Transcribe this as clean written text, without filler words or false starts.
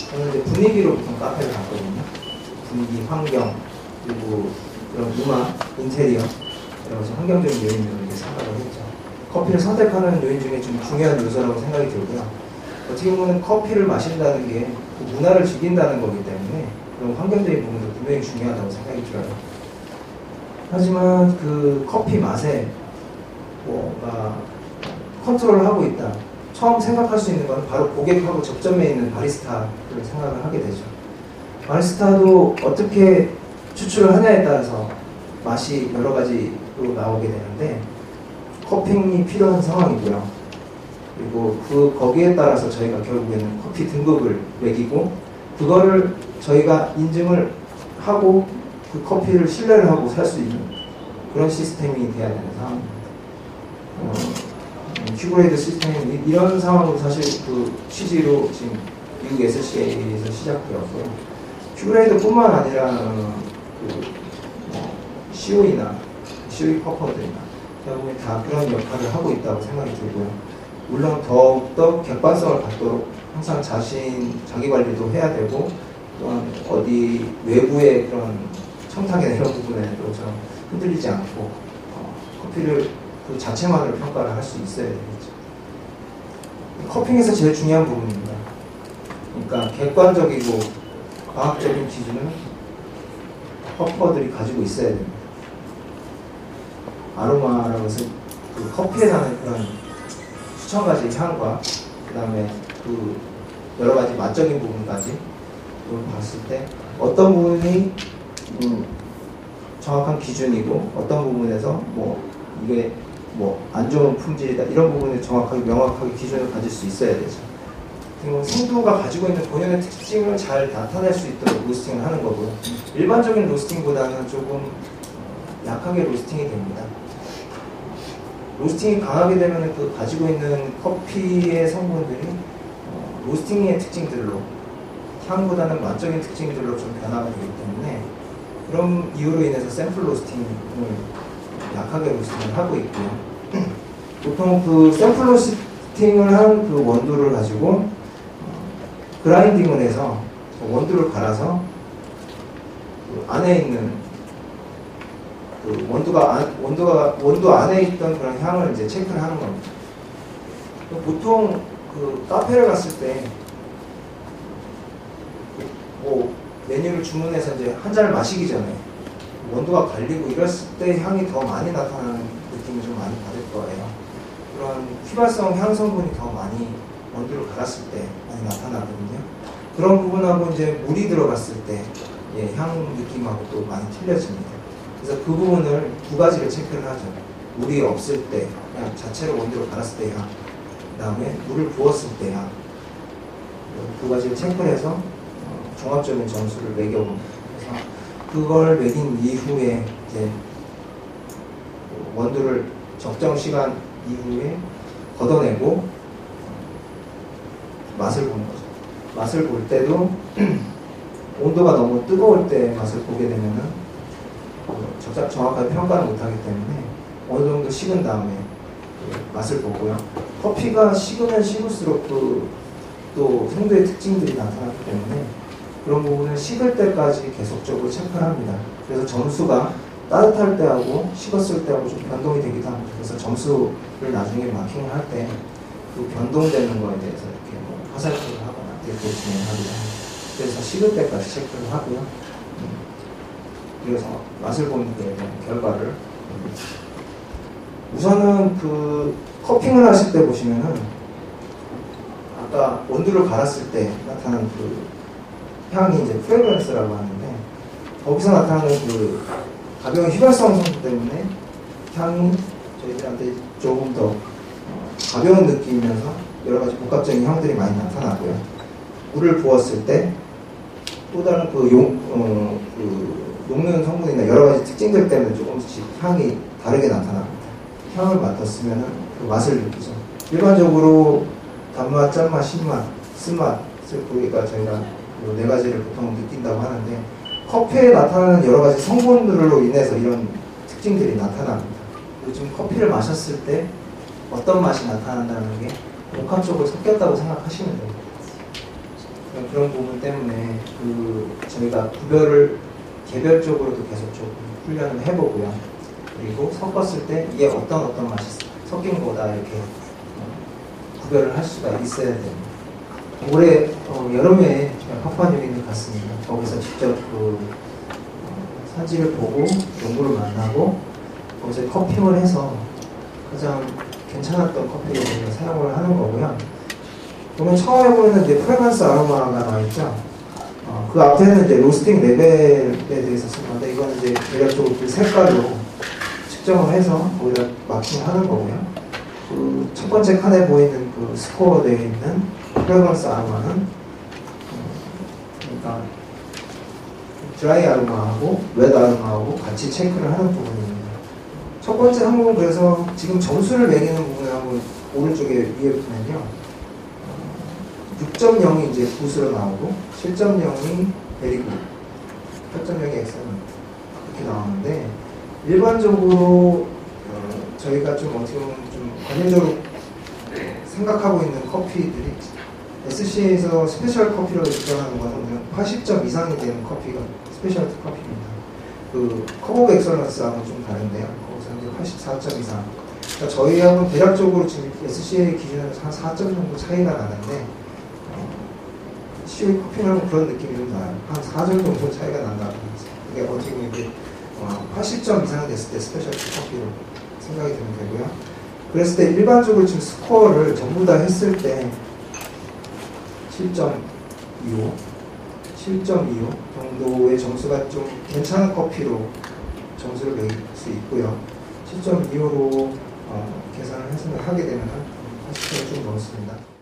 저는 이제 분위기로 보통 카페를 갔거든요. 분위기, 환경, 그리고 그런 음악, 인테리어, 여러 가지 환경적인 요인으로 이렇게 생각을 했죠. 커피를 선택하는 요인 중에 좀 중요한 요소라고 생각이 들고요. 어떻게 보면 커피를 마신다는 게 그 문화를 즐긴다는 거기 때문에 그런 환경적인 부분도 분명히 중요하다고 생각이 들어요. 하지만 그 커피 맛에 뭐가 컨트롤을 하고 있다. 처음 생각할 수 있는 건 바로 고객하고 접점에 있는 바리스타를 생각을 하게 되죠. 바리스타도 어떻게 추출을 하냐에 따라서 맛이 여러 가지로 나오게 되는데 커핑이 필요한 상황이고요. 그리고 거기에 따라서 저희가 결국에는 커피 등급을 매기고 그거를 저희가 인증을 하고 그 커피를 신뢰를 하고 살 수 있는 그런 시스템이 돼야 되는 상황입니다. 큐브레이드 시스템이 이런 상황으로 사실 그 취지로 지금 미국 SCA에서 시작되었고요. 큐브레이드뿐만 아니라 COE나 COE 퍼퍼들이나 결국에 다 그런 역할을 하고 있다고 생각이 들고요. 물론 더욱더 객관성을 갖도록 항상 자기 관리도 해야 되고 또한 어디 외부의 그런 청탁이나 이런 부분에도 좀 흔들리지 않고 커피를 그 자체만으로 평가를 할 수 있어야 되겠죠. 커핑에서 제일 중요한 부분입니다. 그러니까 객관적이고 과학적인 기준을 퍼퍼들이 가지고 있어야 됩니다. 아로마라고 해서 그 커피에 나는 그런 수천 가지 향과 그 다음에 그 여러 가지 맛적인 부분까지 봤을 때 어떤 부분이 정확한 기준이고 어떤 부분에서 이게 안 좋은 품질이다 이런 부분에 정확하게 명확하게 기준을 가질 수 있어야 되죠. 그리고 생두가 가지고 있는 본연의 특징을 잘 나타낼 수 있도록 로스팅을 하는 거고요. 일반적인 로스팅보다는 조금 약하게 로스팅이 됩니다. 로스팅이 강하게 되면 그 가지고 있는 커피의 성분들이 로스팅의 특징들로 향보다는 맛적인 특징들로 좀 변화가 되기 때문에 그런 이유로 인해서 샘플 로스팅을 약하게 로스팅을 하고 있고요. 보통 그 샘플 로스팅을 한 그 원두를 가지고 그라인딩을 해서 원두를 갈아서 그 안에 있는 그 원두 안에 있던 그런 향을 이제 체크를 하는 겁니다. 보통 그 카페를 갔을 때 메뉴를 주문해서 이제 한 잔을 마시기 전에 원두가 갈리고 이랬을 때 향이 더 많이 나타나는 느낌을 좀 많이 받을 거예요. 그런 휘발성 향 성분이 더 많이 원두를 갈았을 때 많이 나타나거든요. 그런 부분하고 이제 물이 들어갔을 때 향 느낌하고 또 많이 틀려집니다. 그래서 그 부분을 두 가지를 체크를 하죠. 물이 없을 때, 그냥 자체로 원두를 갈았을 때 향, 그 다음에 물을 부었을 때 향, 두 가지를 체크를 해서 종합적인 점수를 매겨봅니다. 그래서 그걸 매긴 이후에 이제 원두를 적정 시간 이후에 걷어내고 맛을 보는 거죠. 맛을 볼 때도 온도가 너무 뜨거울 때 맛을 보게 되면은 정확하게 평가를 못하기 때문에 어느 정도 식은 다음에 맛을 보고요. 커피가 식으면 식을수록 또 생두의 특징들이 나타나기 때문에 그런 부분을 식을 때까지 계속적으로 체크를 합니다. 그래서 점수가 따뜻할 때하고 식었을 때하고 좀 변동이 되기도 합니다. 그래서 점수를 나중에 마킹을 할 때 그 변동되는 거에 대해서 이렇게 화살표를 하거나 이렇게 진행하기도 합니다. 그래서 식을 때까지 체크를 하고요. 그래서 맛을 보는 데 대한 결과를 우선은 그 커핑을 하실 때 보시면은 아까 원두를 갈았을 때 나타나는 그 향이 이제 프레그런스라고 하는데 거기서 나타나는 그 가벼운 휘발성 성분 때문에 향이 저희들한테 조금 더 가벼운 느낌이면서 여러 가지 복합적인 향들이 많이 나타나고요. 물을 부었을 때 또 다른 녹는 성분이나 여러 가지 특징들 때문에 조금씩 향이 다르게 나타납니다. 향을 맡았으면 그 맛을 느끼죠. 일반적으로 단맛, 짠맛, 신맛, 쓴맛을 보기가 저희가 네 가지를 보통 느낀다고 하는데 커피에 나타나는 여러 가지 성분들로 인해서 이런 특징들이 나타납니다. 요즘 커피를 마셨을 때 어떤 맛이 나타난다는 게 복합적으로 섞였다고 생각하시면 됩니다. 그런 부분 때문에 저희가 개별적으로도 계속 좀 훈련을 해보고요. 그리고 섞었을 때 이게 어떤 맛이 섞인 거다 이렇게 구별을 할 수가 있어야 됩니다. 올해 여름에 파푸아뉴기니 갔습니다. 거기서 직접 산지를 보고 농부를 만나고 거기서 커핑을 해서 가장 괜찮았던 커피를 우리가 사용을 하는 거고요. 보면 처음에 보이는 이제 프레그런스 아로마가 나와 있죠. 그 앞에는 이제 로스팅 레벨에 대해서 쓴 건데 이건 이제 대략적으로 그 색깔로 측정을 해서 거기다 마킹하는 거고요. 그 첫 번째 칸에 보이는 그 스코어 되어 있는 프레그런스 아로마는 그러니까 드라이 아로마하고 웻 아로마하고 같이 체크를 하는 부분입니다. 첫 번째 항목은 그래서 지금 점수를 매기는 부분을 한번 오른쪽에 위에 보면요. 6.0이 이제 굿으로 나오고 7.0이 베리 굿, 8.0이 엑셀런트 이렇게 나오는데 일반적으로 저희가 좀 어떻게 보면 좀 관념적으로 생각하고 있는 커피들이 SCA에서 스페셜 커피로 지정하는 것은 80점 이상이 되는 커피가 스페셜티 커피입니다. 그 컵오브 엑설런스하고는 좀 다른데요. 거기서 이제 84점 이상. 그러니까 저희하고는 대략적으로 지금 SCA 기준으로 한 4점 정도 차이가 나는데 CA 커피는 그런 느낌이 좀 나요. 한 4점 정도 차이가 난다고. 이게 어떻게 보면 이제 80점 이상 됐을 때 스페셜티 커피로 생각이 되면 되고요. 그랬을 때 일반적으로 지금 스코어를 전부 다 했을 때 7.25 정도의 점수가 좀 괜찮은 커피로 점수를 매길 수 있고요. 7.25로 계산을 해서 하게 되면 80점을 좀 넘습니다.